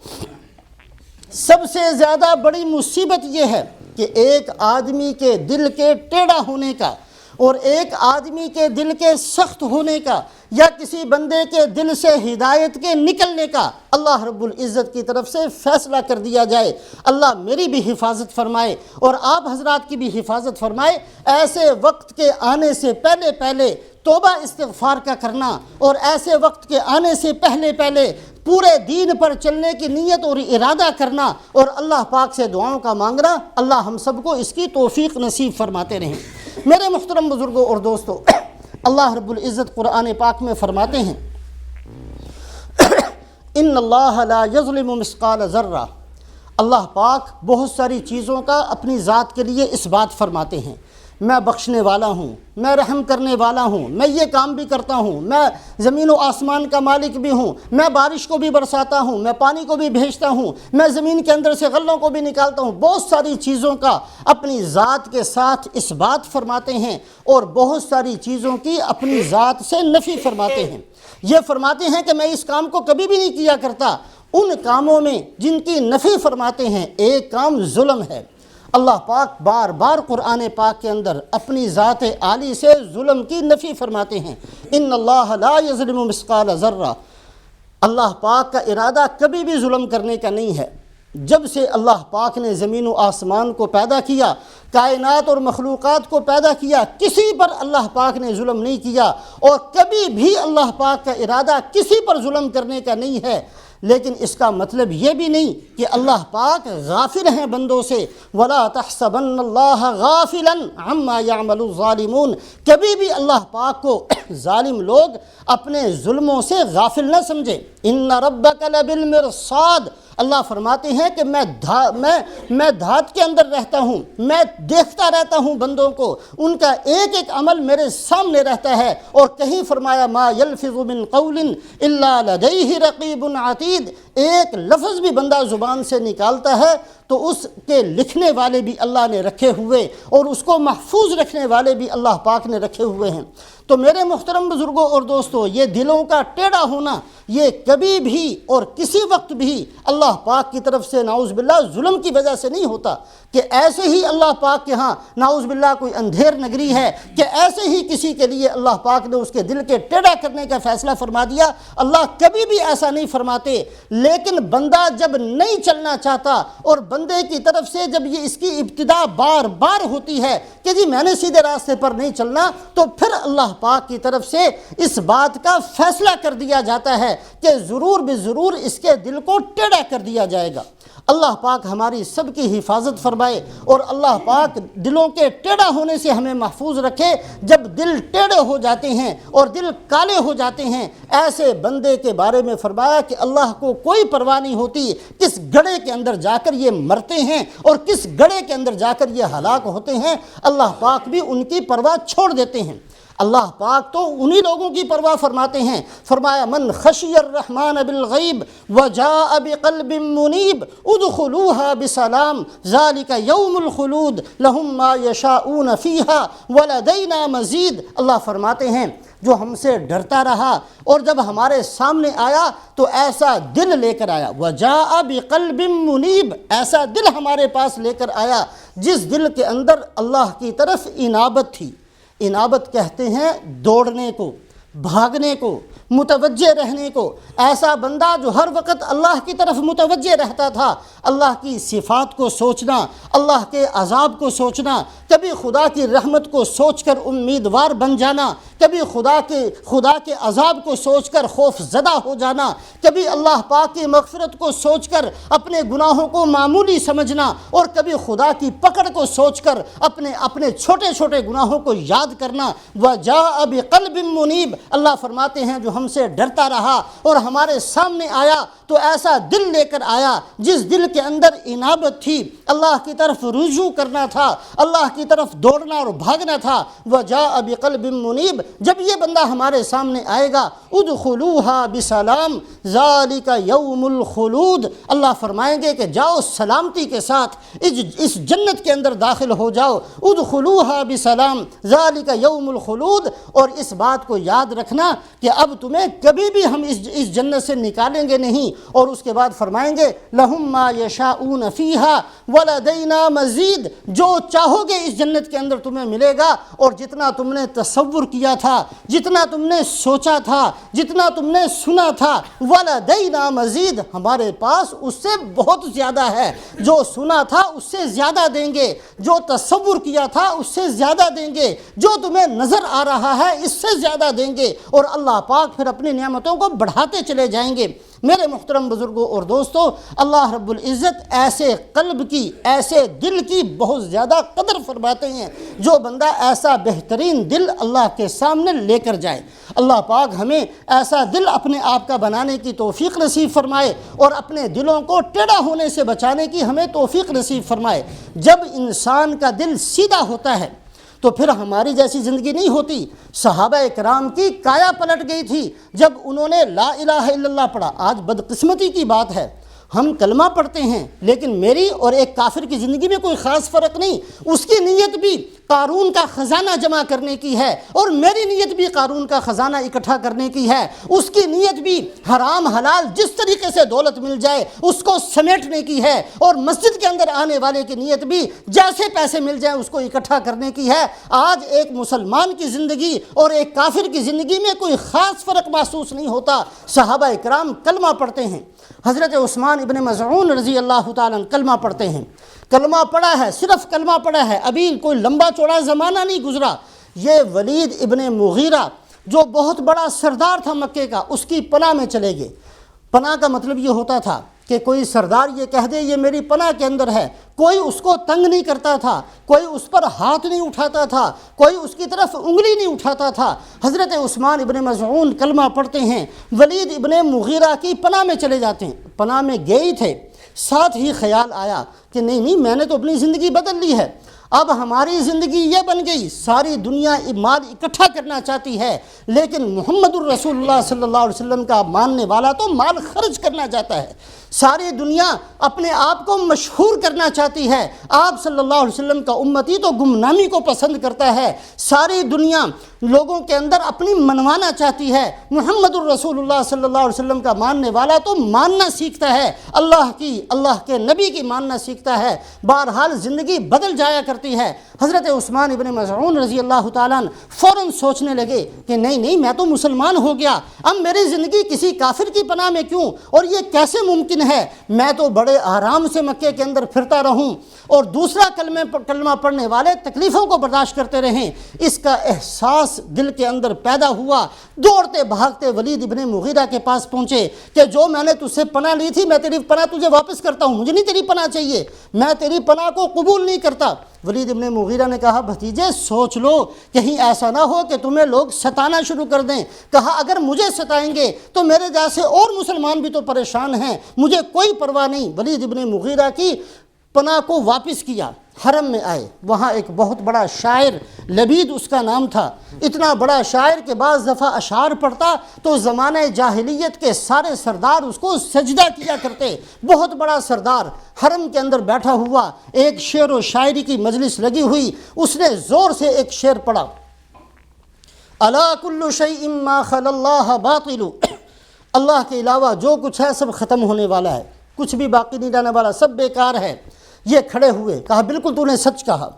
A: سب سے زیادہ بڑی مصیبت یہ ہے کہ ایک آدمی کے دل کے ٹیڑھا ہونے کا اور ایک آدمی کے دل کے سخت ہونے کا، یا کسی بندے کے دل سے ہدایت کے نکلنے کا اللہ رب العزت کی طرف سے فیصلہ کر دیا جائے۔ اللہ میری بھی حفاظت فرمائے اور آپ حضرات کی بھی حفاظت فرمائے۔ ایسے وقت کے آنے سے پہلے توبہ استغفار کا کرنا، اور ایسے وقت کے آنے سے پہلے پورے دین پر چلنے کی نیت اور ارادہ کرنا، اور اللہ پاک سے دعاؤں کا مانگنا، اللہ ہم سب کو اس کی توفیق نصیب فرماتے رہیں۔ میرے محترم بزرگوں اور دوستو، اللہ رب العزت قرآن پاک میں فرماتے ہیں، ان اللہ لا یظلم مثقال ذرہ، اللہ پاک بہت ساری چیزوں کا اپنی ذات کے لیے اس بات فرماتے ہیں، میں بخشنے والا ہوں، میں رحم کرنے والا ہوں، میں یہ کام بھی کرتا ہوں، میں زمین و آسمان کا مالک بھی ہوں، میں بارش کو بھی برساتا ہوں، میں پانی کو بھی بھیجتا ہوں، میں زمین کے اندر سے غلوں کو بھی نکالتا ہوں۔ بہت ساری چیزوں کا اپنی ذات کے ساتھ اس بات فرماتے ہیں، اور بہت ساری چیزوں کی اپنی ذات سے نفی فرماتے ہیں۔ یہ فرماتے ہیں کہ میں اس کام کو کبھی بھی نہیں کیا کرتا۔ ان کاموں میں جن کی نفی فرماتے ہیں ایک کام ظلم ہے۔ اللہ پاک بار بار قرآن پاک کے اندر اپنی ذات عالی سے ظلم کی نفی فرماتے ہیں، ان اللہ لا یظلم مثقال ذرہ، اللہ پاک کا ارادہ کبھی بھی ظلم کرنے کا نہیں ہے۔ جب سے اللہ پاک نے زمین و آسمان کو پیدا کیا، کائنات اور مخلوقات کو پیدا کیا، کسی پر اللہ پاک نے ظلم نہیں کیا، اور کبھی بھی اللہ پاک کا ارادہ کسی پر ظلم کرنے کا نہیں ہے۔ لیکن اس کا مطلب یہ بھی نہیں کہ اللہ پاک غافل ہیں بندوں سے، وَلَا تَحْسَبَنَّ اللَّهَ غَافِلًا عَمَّا يَعْمَلُ الظَّالِمُونَ، کبھی بھی اللہ پاک کو ظالم لوگ اپنے ظلموں سے غافل نہ سمجھے۔ إِنَّ رَبَّكَ لَبِالْمِرْصَادِ، اللہ فرماتے ہیں کہ میں دھات کے اندر رہتا ہوں، میں دیکھتا رہتا ہوں بندوں کو، ان کا ایک ایک عمل میرے سامنے رہتا ہے۔ اور کہیں فرمایا ما یلفظ من قول الا لدیہ رقیب عتید، ایک لفظ بھی بندہ زبان سے نکالتا ہے تو اس کے لکھنے والے بھی اللہ نے رکھے ہوئے، اور اس کو محفوظ رکھنے والے بھی اللہ پاک نے رکھے ہوئے ہیں۔ تو میرے محترم بزرگوں اور دوستو، یہ دلوں کا ٹیڑھا ہونا یہ کبھی بھی اور کسی وقت بھی اللہ پاک کی طرف سے نعوذ باللہ ظلم کی وجہ سے نہیں ہوتا، کہ ایسے ہی اللہ پاک کے ہاں نعوذ باللہ کوئی اندھیر نگری ہے، کہ ایسے ہی کسی کے لیے اللہ پاک نے اس کے دل کے ٹیڑھا کرنے کا فیصلہ فرما دیا۔ اللہ کبھی بھی ایسا نہیں فرماتے، لیکن بندہ جب نہیں چلنا چاہتا اور بندے کی طرف سے جب یہ اس کی ابتدا بار بار ہوتی ہے کہ جی میں نے سیدھے راستے پر نہیں چلنا، تو پھر اللہ پاک کی طرف سے اس بات کا فیصلہ کر دیا جاتا ہے کہ ضرور بضرور اس کے دل کو ٹیڑھا کر دیا جائے گا۔ اللہ پاک ہماری سب کی حفاظت فرمائے، اور اللہ پاک دلوں کے ٹیڑھا ہونے سے ہمیں محفوظ رکھے۔ جب دل ٹیڑھے ہو جاتے ہیں اور دل کالے ہو جاتے ہیں، ایسے بندے کے بارے میں فرمایا کہ اللہ کو کوئی پرواہ نہیں ہوتی کس گڑھے کے اندر جا کر یہ مرتے ہیں اور کس گڑھے کے اندر جا کر یہ ہلاک ہوتے ہیں، اللہ پاک بھی ان کی پرواہ چھوڑ دیتے ہیں۔ اللہ پاک تو انہی لوگوں کی پرواہ فرماتے ہیں۔ فرمایا من خشی الرحمن بالغیب وجاء بقلب منیب ادخلوها بسلام ذلك یوم الخلود لهم ما یشاءون فیها ولدینا مزید۔ اللہ فرماتے ہیں جو ہم سے ڈرتا رہا اور جب ہمارے سامنے آیا تو ایسا دل لے کر آیا، وجاء بقلب منیب، ایسا دل ہمارے پاس لے کر آیا جس دل کے اندر اللہ کی طرف انابت تھی۔ انابت کہتے ہیں دوڑنے کو، بھاگنے کو، متوجہ رہنے کو، ایسا بندہ جو ہر وقت اللہ کی طرف متوجہ رہتا تھا، اللہ کی صفات کو سوچنا، اللہ کے عذاب کو سوچنا، کبھی خدا کی رحمت کو سوچ کر امیدوار بن جانا، کبھی خدا کے عذاب کو سوچ کر خوف زدہ ہو جانا، کبھی اللہ پاک کی مغفرت کو سوچ کر اپنے گناہوں کو معمولی سمجھنا، اور کبھی خدا کی پکڑ کو سوچ کر اپنے چھوٹے چھوٹے گناہوں کو یاد کرنا۔ وَجَاءَ بِقَلْبٍ مُنِيبٍ، اللہ فرماتے ہیں جو ہم سے ڈرتا رہا اور ہمارے سامنے آیا تو ایسا دل لے کر آیا جس دل کے اندر انابت تھی، اللہ کی طرف رجوع کرنا تھا، اللہ کی طرف دوڑنا اور بھاگنا تھا۔ وَجَاءَ بِقَلْبٍ مُنِيبٍ، جب یہ بندہ ہمارے سامنے آئے گا، ادخلوها بسلام ذالک یوم الخلود، اللہ فرمائیں گے کہ جاؤ سلامتی کے ساتھ اس جنت کے اندر داخل ہو جاؤ، ادخلوها بسلام ذالک یوم الخلود۔ اور اس بات کو یاد رکھنا کہ اب تمہیں کبھی بھی ہم اس جنت سے نکالیں گے نہیں۔ اور اس کے بعد فرمائیں گے لہم ما یشاؤون فیہا ولدینا مزید، جو چاہو گے اس جنت کے اندر تمہیں ملے گا، اور جتنا تم نے تصور کیا تھا، جتنا تم نے سوچا تھا، جتنا تم نے سنا تھا، ولدینا مزید، ہمارے پاس اس سے بہت زیادہ ہے۔ جو سنا تھا اس سے زیادہ دیں گے، جو تصور کیا تھا اس سے زیادہ دیں گے، جو تمہیں نظر آ رہا ہے اس سے زیادہ دیں گے، اور اللہ پاک پھر اپنی نعمتوں کو بڑھاتے چلے جائیں گے۔ میرے محترم بزرگوں اور دوستوں، اللہ رب العزت ایسے قلب کی، ایسے دل کی بہت زیادہ قدر فرماتے ہیں جو بندہ ایسا بہترین دل اللہ کے سامنے لے کر جائے۔ اللہ پاک ہمیں ایسا دل اپنے آپ کا بنانے کی توفیق نصیب فرمائے، اور اپنے دلوں کو ٹیڑھا ہونے سے بچانے کی ہمیں توفیق نصیب فرمائے۔ جب انسان کا دل سیدھا ہوتا ہے تو پھر ہماری جیسی زندگی نہیں ہوتی۔ صحابہ کرام کی کایا پلٹ گئی تھی جب انہوں نے لا الہ الا اللہ پڑھا۔ آج بدقسمتی کی بات ہے، ہم کلمہ پڑھتے ہیں لیکن میری اور ایک کافر کی زندگی میں کوئی خاص فرق نہیں۔ اس کی نیت بھی قارون کا خزانہ جمع کرنے کی ہے، اور میری نیت بھی قارون کا خزانہ اکٹھا کرنے کی ہے۔ اس کی نیت بھی حرام حلال جس طریقے سے دولت مل جائے اس کو سمیٹنے کی ہے، اور مسجد کے اندر آنے والے کی نیت بھی جیسے پیسے مل جائیں اس کو اکٹھا کرنے کی ہے۔ آج ایک مسلمان کی زندگی اور ایک کافر کی زندگی میں کوئی خاص فرق محسوس نہیں ہوتا۔ صحابہ اکرام کلمہ پڑھتے ہیں، حضرت عثمان ابن مظعون رضی اللہ تعالیٰ عنہ کلمہ پڑھتے ہیں، کلمہ پڑھا ہے، صرف کلمہ پڑھا ہے، ابھی کوئی لمبا چوڑا زمانہ نہیں گزرا۔ یہ ولید ابن مغیرہ جو بہت بڑا سردار تھا مکے کا، اس کی پناہ میں چلے گئے۔ پناہ کا مطلب یہ ہوتا تھا کہ کوئی سردار یہ کہہ دے یہ میری پناہ کے اندر ہے، کوئی اس کو تنگ نہیں کرتا تھا، کوئی اس پر ہاتھ نہیں اٹھاتا تھا، کوئی اس کی طرف انگلی نہیں اٹھاتا تھا۔ حضرت عثمان ابن مظعون کلمہ پڑھتے ہیں، ولید ابن مغیرہ کی پناہ میں چلے جاتے ہیں۔ پناہ میں گئے ہی تھے، ساتھ ہی خیال آیا کہ نہیں میں نے تو اپنی زندگی بدل لی ہے، اب ہماری زندگی یہ بن گئی، ساری دنیا مال اکٹھا کرنا چاہتی ہے، لیکن محمد الرسول اللہ صلی اللہ علیہ وسلم کا ماننے والا تو مال خرچ کرنا چاہتا ہے، ساری دنیا اپنے آپ کو مشہور کرنا چاہتی ہے، آپ صلی اللہ علیہ وسلم کا امتی تو گمنامی کو پسند کرتا ہے، ساری دنیا لوگوں کے اندر اپنی منوانا چاہتی ہے، محمد الرسول اللہ صلی اللہ علیہ وسلم کا ماننے والا تو ماننا سیکھتا ہے، اللہ کے نبی کی ماننا سیکھتا ہے۔ بہرحال زندگی بدل جایا کرتی ہے۔ حضرت عثمان ابن مظعون رضی اللہ تعالیٰ عنہ فوراً سوچنے لگے کہ نہیں میں تو مسلمان ہو گیا، اب میری زندگی کسی کافر کی پناہ میں کیوں، اور یہ کیسے ممکن ہے، میں تو بڑے آرام سے مکے کے اندر پھرتا رہوں اور دوسرا کلمہ پڑھنے والے تکلیفوں کو برداشت کرتے رہیں۔ اس کا احساس دل کے اندر پیدا ہوا، دوڑتے بھاگتے ولید ابن مغیرہ کے پاس پہنچے کہ جو میں نے تجھ سے پناہ لی تھی میں تیری پناہ تجھے واپس کرتا ہوں، مجھے نہیں تیری پناہ چاہیے، میں تیری پناہ کو قبول نہیں کرتا۔ ولید ابن مغیرہ نے کہا بھتیجے سوچ لو کہیں ایسا نہ ہو کہ تمہیں لوگ ستانا شروع کر دیں۔ کہا اگر مجھے ستائیں گے تو میرے جیسے اور مسلمان بھی تو پریشان ہیں، مجھے کوئی پرواہ نہیں۔ ولید ابن مغیرہ کی پناہ کو واپس کیا، حرم میں آئے، وہاں ایک بہت بڑا شاعر لبید اس کا نام تھا، اتنا بڑا شاعر کہ بعض دفعہ اشعار پڑھتا تو زمانہ جاہلیت کے سارے سردار اس کو سجدہ کیا کرتے، بہت بڑا سردار حرم کے اندر بیٹھا ہوا، ایک شعر و شاعری کی مجلس لگی ہوئی، اس نے زور سے ایک شعر پڑھا، الا کل شیء ما خلا اللہ باطل، اللہ کے علاوہ جو کچھ ہے سب ختم ہونے والا ہے، کچھ بھی باقی نہیں رہنے والا، سب بیکار ہے۔ یہ کھڑے ہوئے، کہا بالکل تو نے سچ کہا۔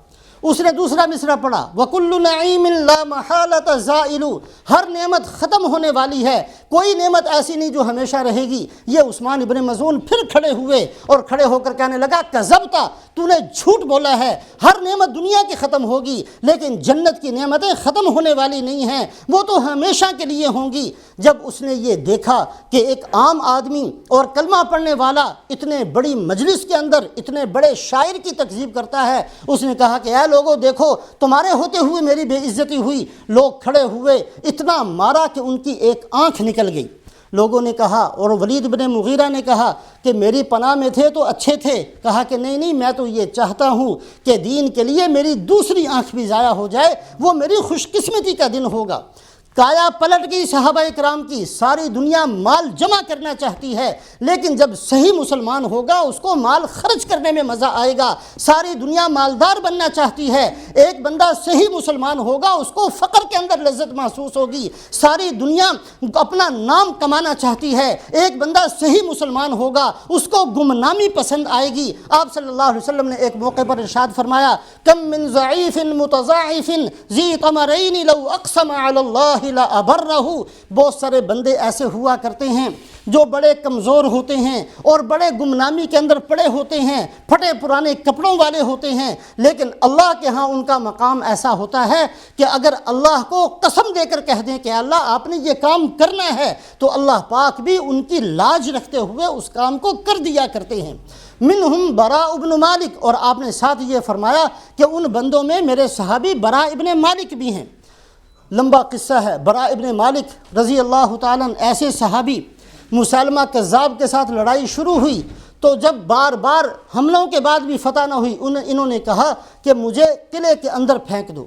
A: اس نے دوسرا مصرع پڑھا وَكُلُّ نَعِيمٍ لَا مَحَالَةَ زَائِلُ، ہر نعمت ختم ہونے والی ہے، کوئی نعمت ایسی نہیں جو ہمیشہ رہے گی۔ یہ عثمان ابن مظعون پھر کھڑے ہوئے اور کھڑے ہو کر کہنے لگا کذبت، تو نے جھوٹ بولا ہے، ہر نعمت دنیا کی ختم ہوگی لیکن جنت کی نعمتیں ختم ہونے والی نہیں ہیں، وہ تو ہمیشہ کے لیے ہوں گی۔ جب اس نے یہ دیکھا کہ ایک عام آدمی اور کلمہ پڑھنے والا اتنے بڑی مجلس کے اندر اتنے بڑے شاعر کی تکذیب کرتا ہے، اس نے کہا کہ اے لوگوں دیکھو تمہارے ہوتے ہوئے میری بے عزتی ہوئی۔ لوگ کھڑے ہوئے، اتنا مارا کہ ان کی ایک آنکھ نکل گئی۔ لوگوں نے کہا، اور ولید بن مغیرہ نے کہا کہ میری پناہ میں تھے تو اچھے تھے، کہا کہ نہیں میں تو یہ چاہتا ہوں کہ دین کے لیے میری دوسری آنکھ بھی ضائع ہو جائے، وہ میری خوش قسمتی کا دن ہوگا۔ کایا پلٹ گئی صحابہ اکرام کی، ساری دنیا مال جمع کرنا چاہتی ہے لیکن جب صحیح مسلمان ہوگا اس کو مال خرچ کرنے میں مزہ آئے گا۔ ساری دنیا مالدار بننا چاہتی ہے، ایک بندہ صحیح مسلمان ہوگا اس کو فقر کے اندر لذت محسوس ہوگی۔ ساری دنیا اپنا نام کمانا چاہتی ہے، ایک بندہ صحیح مسلمان ہوگا اس کو گمنامی پسند آئے گی۔ آپ صلی اللہ علیہ وسلم نے ایک موقع پر ارشاد فرمایا کم من ضعیف متضاعف ذی طمرین لو اقسم علی اللہ لا ابرہ، بہت سارے بندے ایسے ہوا کرتے ہیں جو بڑے کمزور ہوتے ہیں اور بڑے گمنامی کے اندر پڑے ہوتے ہیں، پھٹے پرانے کپڑوں والے ہوتے ہیں، لیکن اللہ کے ہاں ان کا مقام ایسا ہوتا ہے کہ اگر اللہ کو قسم دے کر کہہ دیں کہ اللہ آپ نے یہ کام کرنا ہے تو اللہ پاک بھی ان کی لاج رکھتے ہوئے اس کام کو کر دیا کرتے ہیں۔ منہم براء ابن مالک، اور آپ نے ساتھ یہ فرمایا کہ ان بندوں میں میرے صحابی براء ابن مالک بھی ہیں۔ لمبا قصہ ہے۔ براء ابن مالک رضی اللہ تعالیٰ عنہ ایسے صحابی، مسلمہ کذاب کے ساتھ لڑائی شروع ہوئی تو جب بار بار حملوں کے بعد بھی فتح نہ ہوئی انہوں نے کہا کہ مجھے قلعے کے اندر پھینک دو۔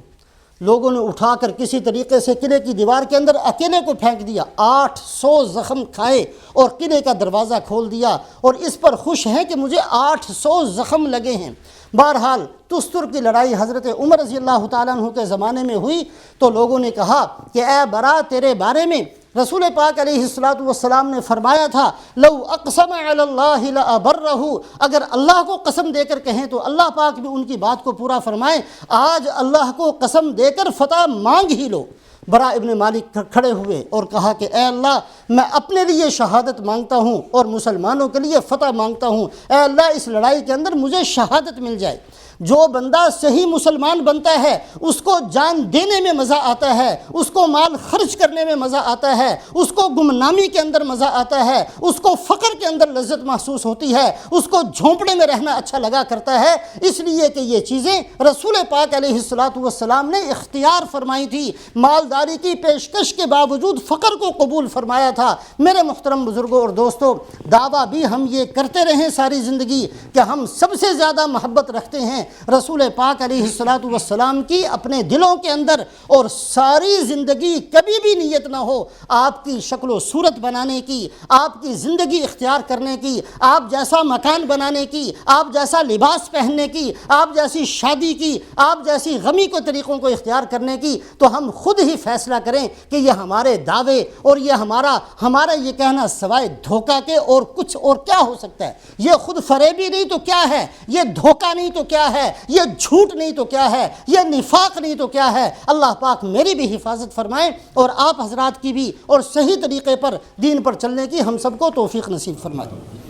A: لوگوں نے اٹھا کر کسی طریقے سے قلعے کی دیوار کے اندر اکیلے کو پھینک دیا، 800 زخم کھائے اور قلعے کا دروازہ کھول دیا، اور اس پر خوش ہیں کہ مجھے 800 زخم لگے ہیں۔ بہرحال تستر کی لڑائی حضرت عمر رضی اللہ تعالیٰ عنہ کے زمانے میں ہوئی تو لوگوں نے کہا کہ اے برا، تیرے بارے میں رسول پاک علیہ السلام نے فرمایا تھا لو اقسم علی اللہ لابرہ، اگر اللہ کو قسم دے کر کہیں تو اللہ پاک بھی ان کی بات کو پورا فرمائے۔ آج اللہ کو قسم دے کر فتح مانگ ہی لو۔ براء ابن مالک کھڑے ہوئے اور کہا کہ اے اللہ میں اپنے لیے شہادت مانگتا ہوں اور مسلمانوں کے لیے فتح مانگتا ہوں، اے اللہ اس لڑائی کے اندر مجھے شہادت مل جائے۔ جو بندہ صحیح مسلمان بنتا ہے اس کو جان دینے میں مزہ آتا ہے، اس کو مال خرچ کرنے میں مزہ آتا ہے، اس کو گمنامی کے اندر مزہ آتا ہے، اس کو فقر کے اندر لذت محسوس ہوتی ہے، اس کو جھونپڑے میں رہنا اچھا لگا کرتا ہے، اس لیے کہ یہ چیزیں رسول پاک علیہ السلام نے اختیار فرمائی تھی۔ مالداری کی پیشکش کے باوجود فقر کو قبول فرمایا تھا۔ میرے محترم بزرگوں اور دوستوں، دعویٰ بھی ہم یہ کرتے رہیں ساری زندگی کہ ہم سب سے زیادہ محبت رکھتے ہیں رسول پاک علیہ السلام کی اپنے دلوں کے اندر، اور ساری زندگی کبھی بھی نیت نہ ہو آپ کی شکل و صورت بنانے کی، آپ کی زندگی اختیار کرنے کی، آپ جیسا مکان بنانے کی، آپ جیسا لباس پہننے کی، آپ جیسی شادی کی، آپ جیسی غمی کو طریقوں کو اختیار کرنے کی، تو ہم خود ہی فیصلہ کریں کہ یہ ہمارے دعوے اور یہ ہمارا یہ کہنا سوائے دھوکہ کے اور کچھ اور کیا ہو سکتا ہے؟ یہ خود فریبی نہیں تو کیا ہے؟ یہ دھوکہ نہیں تو کیا ہے؟ یہ جھوٹ نہیں تو کیا ہے؟ یہ نفاق نہیں تو کیا ہے؟ اللہ پاک میری بھی حفاظت فرمائے اور آپ حضرات کی بھی، اور صحیح طریقے پر دین پر چلنے کی ہم سب کو توفیق نصیب فرمائے۔